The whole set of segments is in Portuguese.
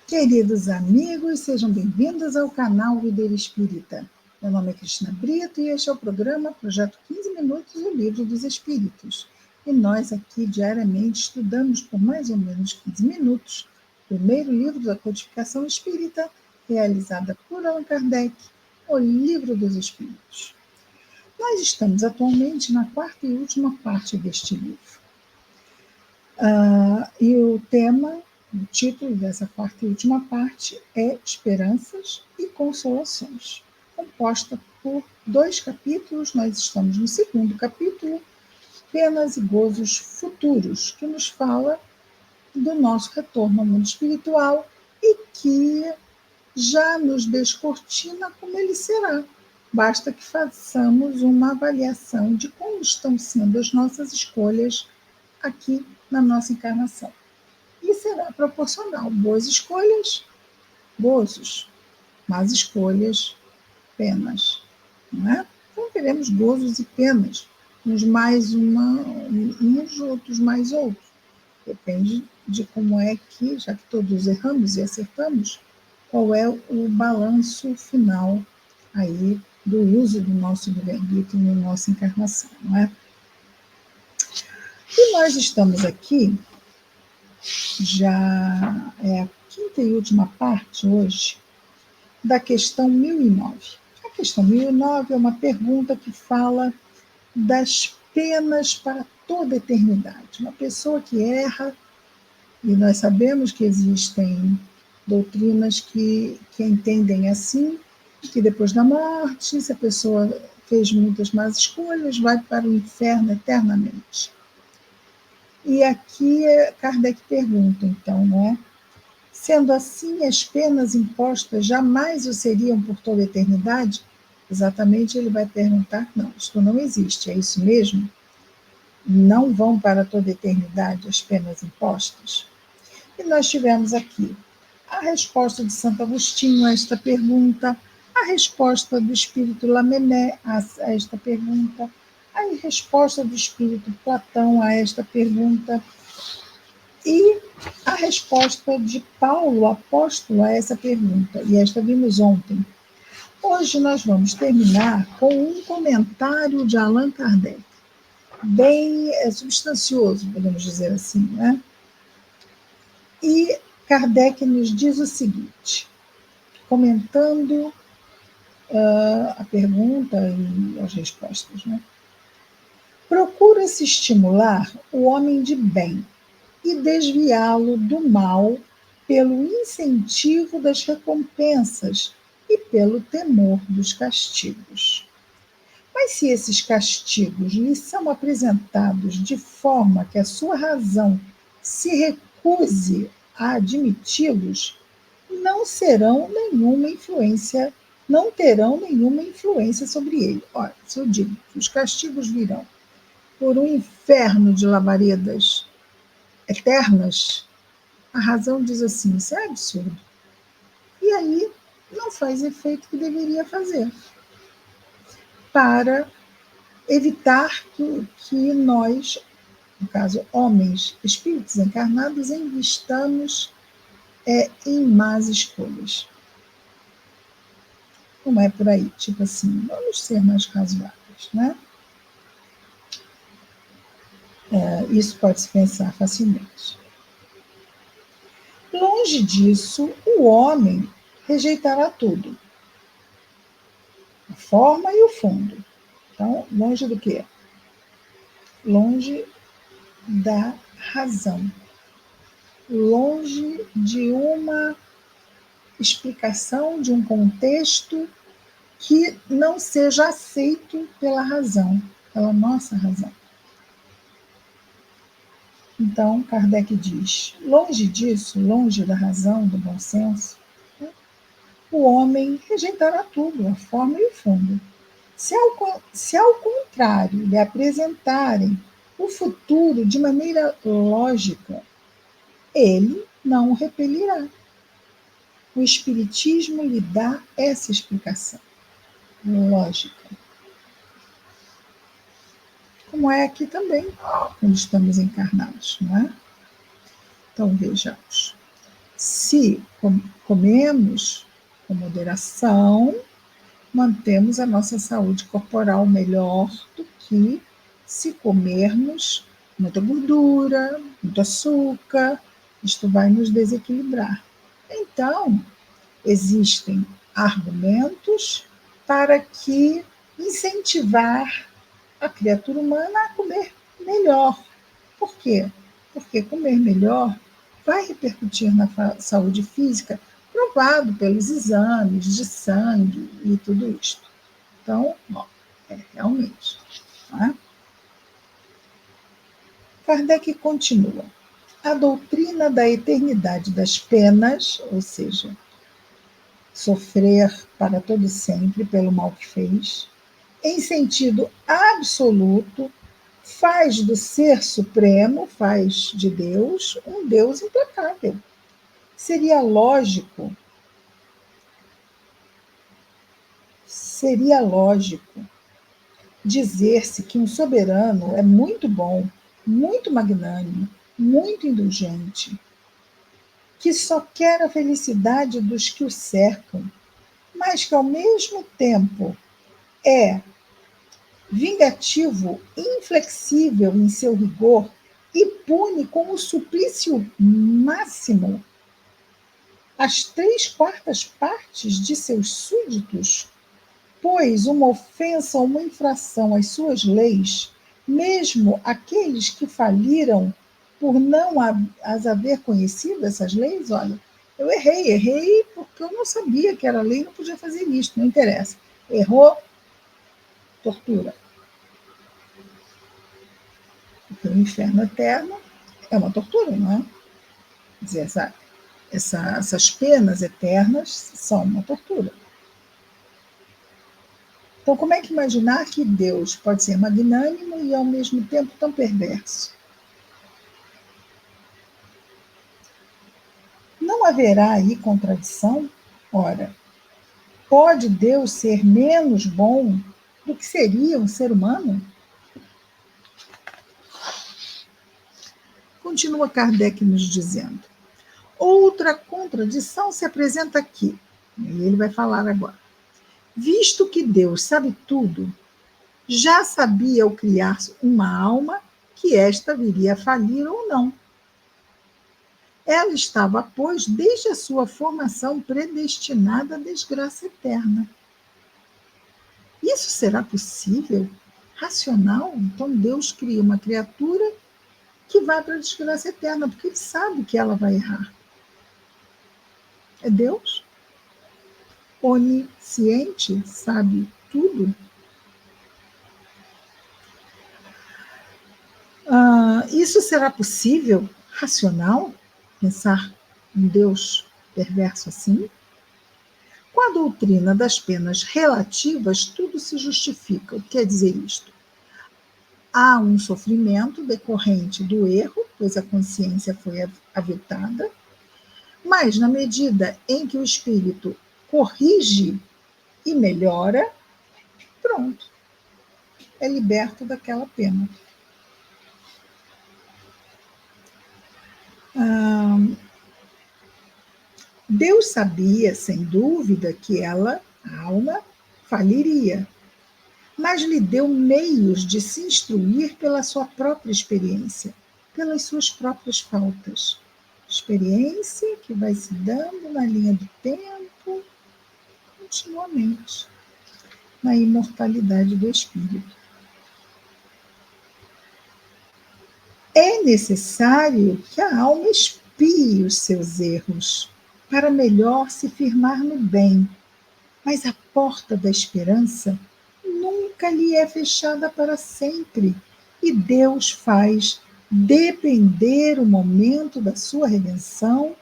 Queridos amigos, sejam bem-vindos ao canal Videira Espírita. Meu nome é Cristina Brito e este é o programa Projeto 15 Minutos, o Livro dos Espíritos. E nós aqui diariamente estudamos por mais ou menos 15 minutos o primeiro livro da codificação espírita, realizada por Allan Kardec, o Livro dos Espíritos. Nós estamos atualmente na quarta e última parte deste livro. E o tema, o título dessa quarta e última parte é Esperanças e Consolações, composta por 2 capítulos. Nós estamos no segundo capítulo, Penas e Gozos Futuros, que nos fala do nosso retorno ao mundo espiritual e que já nos descortina como ele será. Basta que façamos uma avaliação de como estão sendo as nossas escolhas aqui na nossa encarnação. E será proporcional. Boas escolhas, gozos. Más escolhas, penas. Não é? Então teremos gozos e penas, uns mais uns, outros mais outros. Depende de como é que, já que todos erramos e acertamos, qual é o balanço final aí do uso do nosso livre-arbítrio na nossa encarnação, não é? E nós estamos aqui, já é a quinta e última parte hoje, da questão 1009. A questão 1009 é uma pergunta que fala das penas para toda a eternidade. Uma pessoa que erra, e nós sabemos que existem doutrinas que entendem assim, que depois da morte, se a pessoa fez muitas más escolhas, vai para o inferno eternamente. E aqui Kardec pergunta, então, né? Sendo assim, as penas impostas jamais o seriam por toda a eternidade? Exatamente, ele vai perguntar, não, isto não existe, é isso mesmo? Não vão para toda a eternidade as penas impostas? E nós tivemos aqui a resposta de Santo Agostinho a esta pergunta, a resposta do Espírito Lamennais a esta pergunta, a resposta do Espírito Platão a esta pergunta e a resposta de Paulo, apóstolo, a essa pergunta. E esta vimos ontem. Hoje nós vamos terminar com um comentário de Allan Kardec, bem substancioso, podemos dizer assim, né? E Kardec nos diz o seguinte, comentando a pergunta e as respostas, né? Procura-se estimular o homem de bem e desviá-lo do mal pelo incentivo das recompensas e pelo temor dos castigos. Mas se esses castigos lhe são apresentados de forma que a sua razão se recuse a admiti-los, não terão nenhuma influência sobre ele. Olha, se eu digo que os castigos virão por um inferno de labaredas eternas, a razão diz assim, isso é absurdo. E aí não faz efeito que deveria fazer, para evitar que nós, no caso, homens, espíritos encarnados, investamos em más escolhas. Não é por aí, tipo assim, vamos ser mais razoáveis, né? Isso pode-se pensar facilmente. Longe disso, o homem rejeitará tudo, a forma e o fundo. Então, longe do quê? Longe da razão, longe de uma explicação, de um contexto que não seja aceito pela razão, pela nossa razão. Então, Kardec diz, longe disso, longe da razão, do bom senso, o homem rejeitará tudo, a forma e o fundo. Se ao contrário lhe apresentarem o futuro de maneira lógica, ele não o repelirá. O Espiritismo lhe dá essa explicação lógica. Como é aqui também, quando estamos encarnados, não é? Então, vejamos. Se comemos com moderação, mantemos a nossa saúde corporal melhor do que se comermos muita gordura, muito açúcar. Isto vai nos desequilibrar. Então, existem argumentos para que incentivar a criatura humana a comer melhor. Por quê? Porque comer melhor vai repercutir na saúde física, provado pelos exames de sangue e tudo isso. Então, realmente. Tá? Kardec continua. A doutrina da eternidade das penas, ou seja, sofrer para todo sempre pelo mal que fez, em sentido absoluto, faz do ser supremo, faz de Deus, um Deus implacável. Seria lógico dizer-se que um soberano é muito bom, muito magnânimo, muito indulgente, que só quer a felicidade dos que o cercam, mas que ao mesmo tempo é vingativo, inflexível em seu rigor e pune com o suplício máximo as 3/4 de seus súditos, pois uma ofensa ou uma infração às suas leis, mesmo aqueles que faliram por não as haver conhecido, essas leis, olha, eu errei porque eu não sabia que era lei, não podia fazer isso, não interessa. Errou, tortura. Porque o inferno eterno é uma tortura, não é? Quer dizer, essas penas eternas são uma tortura. Então, como é que imaginar que Deus pode ser magnânimo e, ao mesmo tempo, tão perverso? Não haverá aí contradição? Ora, pode Deus ser menos bom do que seria um ser humano? Continua Kardec nos dizendo. Outra contradição se apresenta aqui, e ele vai falar agora. Visto que Deus sabe tudo, já sabia ao criar uma alma que esta viria a falir ou não. Ela estava, pois, desde a sua formação predestinada à desgraça eterna. Isso será possível? Racional? Então Deus cria uma criatura que vai para a desgraça eterna, porque ele sabe que ela vai errar. É Deus? Onisciente, sabe tudo? Isso será possível? Racional? Pensar um Deus perverso assim? Com a doutrina das penas relativas, tudo se justifica. O que quer dizer isto? Há um sofrimento decorrente do erro, pois a consciência foi aviltada, mas na medida em que o espírito corrige e melhora, pronto, é liberto daquela pena. Deus sabia, sem dúvida, que ela, a alma, faliria, mas lhe deu meios de se instruir pela sua própria experiência, pelas suas próprias faltas. Experiência que vai se dando na linha do tempo, continuamente, na imortalidade do espírito. É necessário que a alma expie os seus erros, para melhor se firmar no bem, mas a porta da esperança nunca lhe é fechada para sempre, e Deus faz depender o momento da sua redenção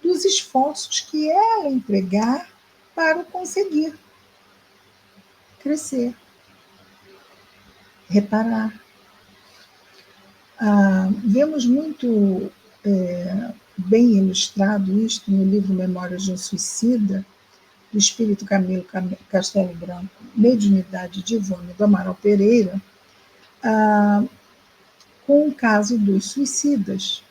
dos esforços que ela empregar para o conseguir. Crescer, reparar. Vemos muito bem ilustrado isto no livro Memórias de um Suicida, do espírito Camilo Castelo Branco, Mediunidade de Ivone do Amaral Pereira, com o caso dos suicidas.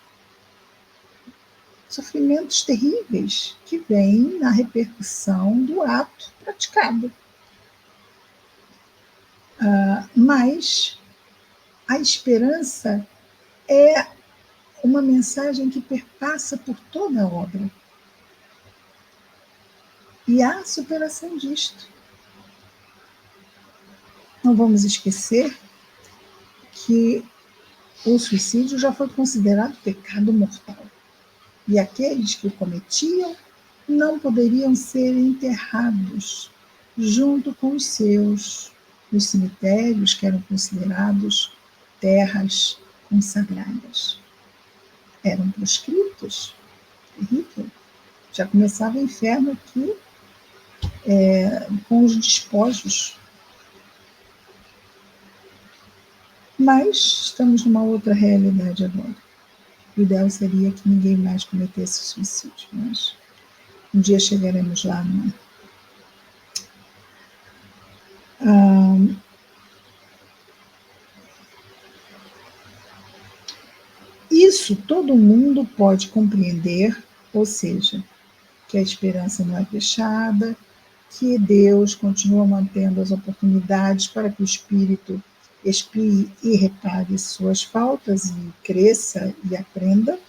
sofrimentos terríveis que vêm na repercussão do ato praticado. Mas a esperança é uma mensagem que perpassa por toda a obra. E há superação disto. Não vamos esquecer que o suicídio já foi considerado pecado mortal. E aqueles que o cometiam não poderiam ser enterrados junto com os seus nos cemitérios que eram considerados terras consagradas. Eram proscritos. Terrível. Já começava o inferno aqui com os despojos. Mas estamos numa outra realidade agora. O ideal seria que ninguém mais cometesse suicídio, mas um dia chegaremos lá, não é? Isso todo mundo pode compreender, ou seja, que a esperança não é fechada, que Deus continua mantendo as oportunidades para que o espírito expie e repare suas faltas e cresça e aprenda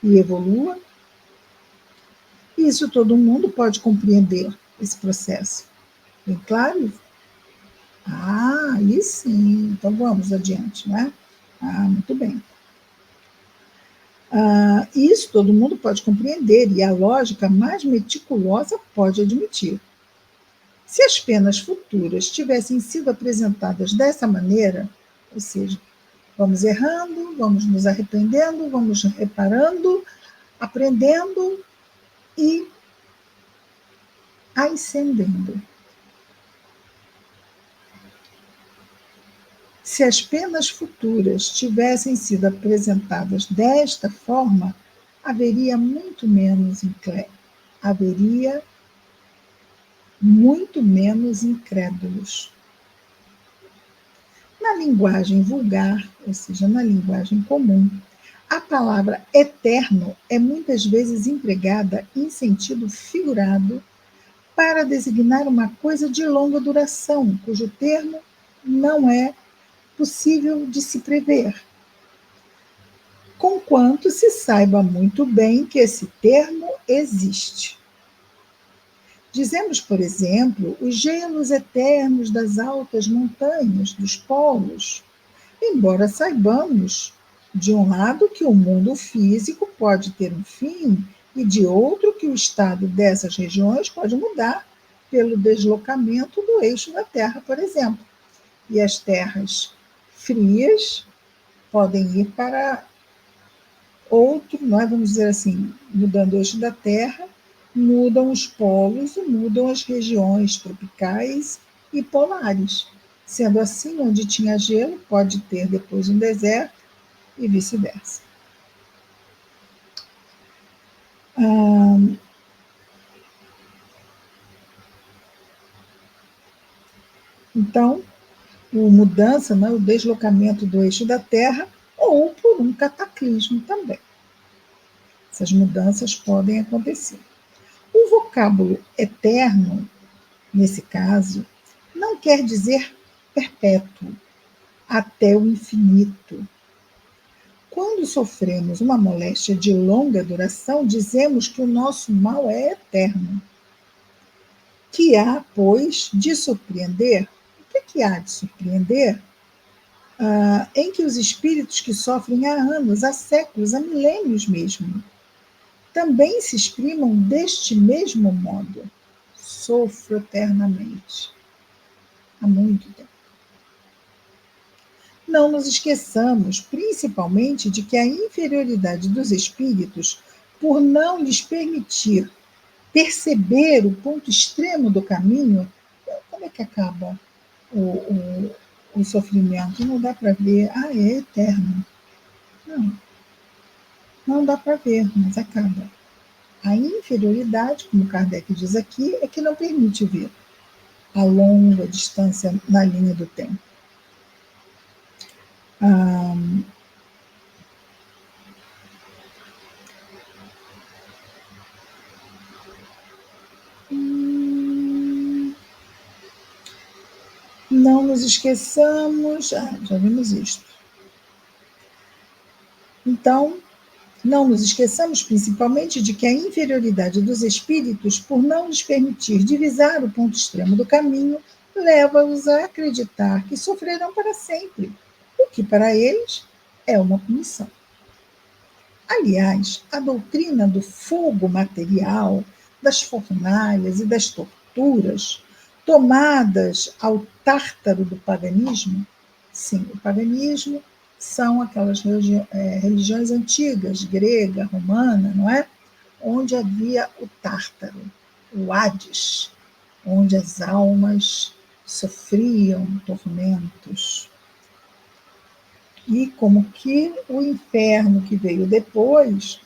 e evolua. Isso todo mundo pode compreender, esse processo. Bem claro? Aí sim. Então vamos adiante, né? Muito bem. Isso todo mundo pode compreender e a lógica mais meticulosa pode admitir. Se as penas futuras tivessem sido apresentadas dessa maneira, ou seja, vamos errando, vamos nos arrependendo, vamos reparando, aprendendo e ascendendo. Se as penas futuras tivessem sido apresentadas desta forma, haveria muito menos incrédulos. Na linguagem vulgar, ou seja, na linguagem comum, a palavra eterno é muitas vezes empregada em sentido figurado para designar uma coisa de longa duração, cujo termo não é possível de se prever, conquanto se saiba muito bem que esse termo existe. Dizemos, por exemplo, os gelos eternos das altas montanhas, dos polos, embora saibamos, de um lado, que o mundo físico pode ter um fim, e de outro, que o estado dessas regiões pode mudar pelo deslocamento do eixo da Terra, por exemplo. E as terras frias podem ir para outro, nós vamos dizer assim, mudando o eixo da Terra, mudam os polos e mudam as regiões tropicais e polares. Sendo assim, onde tinha gelo, pode ter depois um deserto e vice-versa. Então, a mudança, né, o deslocamento do eixo da Terra, ou por um cataclismo também. Essas mudanças podem acontecer. O vocábulo eterno, nesse caso, não quer dizer perpétuo, até o infinito. Quando sofremos uma moléstia de longa duração, dizemos que o nosso mal é eterno. Que há, pois, de surpreender. O que há de surpreender? Em que os espíritos que sofrem há anos, há séculos, há milênios mesmo, também se exprimam deste mesmo modo. Sofro eternamente. Há muito tempo. Não nos esqueçamos, principalmente, de que a inferioridade dos espíritos, por não lhes permitir perceber o ponto extremo do caminho, como é que acaba o sofrimento? Não dá para ver, é eterno. Não dá para ver, mas acaba. A inferioridade, como Kardec diz aqui, é que não permite ver a longa distância na linha do tempo. Não nos esqueçamos, já vimos isto. Então, não nos esqueçamos principalmente de que a inferioridade dos espíritos, por não lhes permitir divisar o ponto extremo do caminho, leva-os a acreditar que sofrerão para sempre, o que para eles é uma punição. Aliás, a doutrina do fogo material, das fornalhas e das torturas, tomadas ao tártaro do paganismo, sim, o paganismo são aquelas religiões antigas, grega, romana, não é? Onde havia o tártaro, o Hades, onde as almas sofriam tormentos. E como que o inferno que veio depois,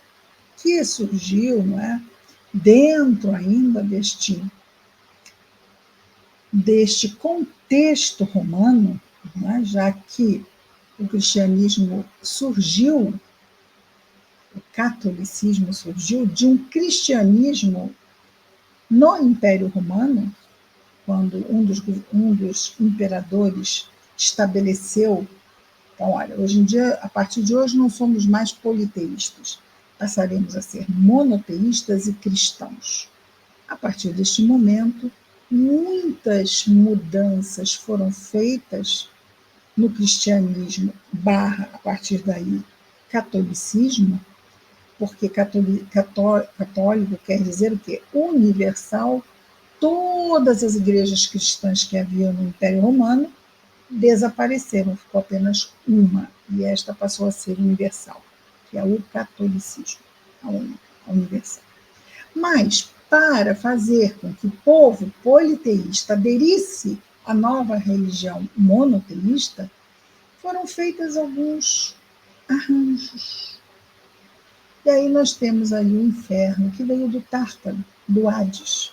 que surgiu, não é? Dentro ainda deste contexto romano, não é? Já que o cristianismo surgiu, o catolicismo surgiu de um cristianismo no Império Romano, quando um dos imperadores estabeleceu. Então, olha, hoje em dia, a partir de hoje, não somos mais politeístas, passaremos a ser monoteístas e cristãos. A partir deste momento, muitas mudanças foram feitas no cristianismo barra, a partir daí, catolicismo, porque católico quer dizer o quê? Universal. Todas as igrejas cristãs que haviam no Império Romano desapareceram, ficou apenas uma, e esta passou a ser universal, que é o catolicismo, a única, a universal. Mas, para fazer com que o povo politeísta aderisse à nova religião monoteísta, foram feitos alguns arranjos. E aí nós temos aí o inferno, que veio do Tártaro, do Hades.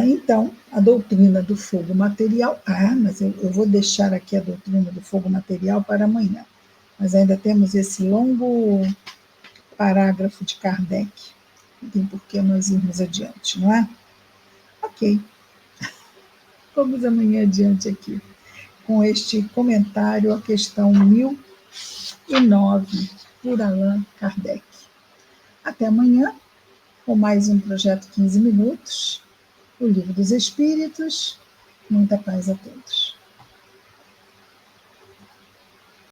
Então, a doutrina do fogo material. Mas eu vou deixar aqui a doutrina do fogo material para amanhã. Mas ainda temos esse longo parágrafo de Kardec. Não tem por que nós irmos adiante, não é? Ok. Vamos amanhã adiante aqui, com este comentário à questão 1009, por Allan Kardec. Até amanhã, com mais um projeto 15 minutos. O Livro dos Espíritos. Muita paz a todos.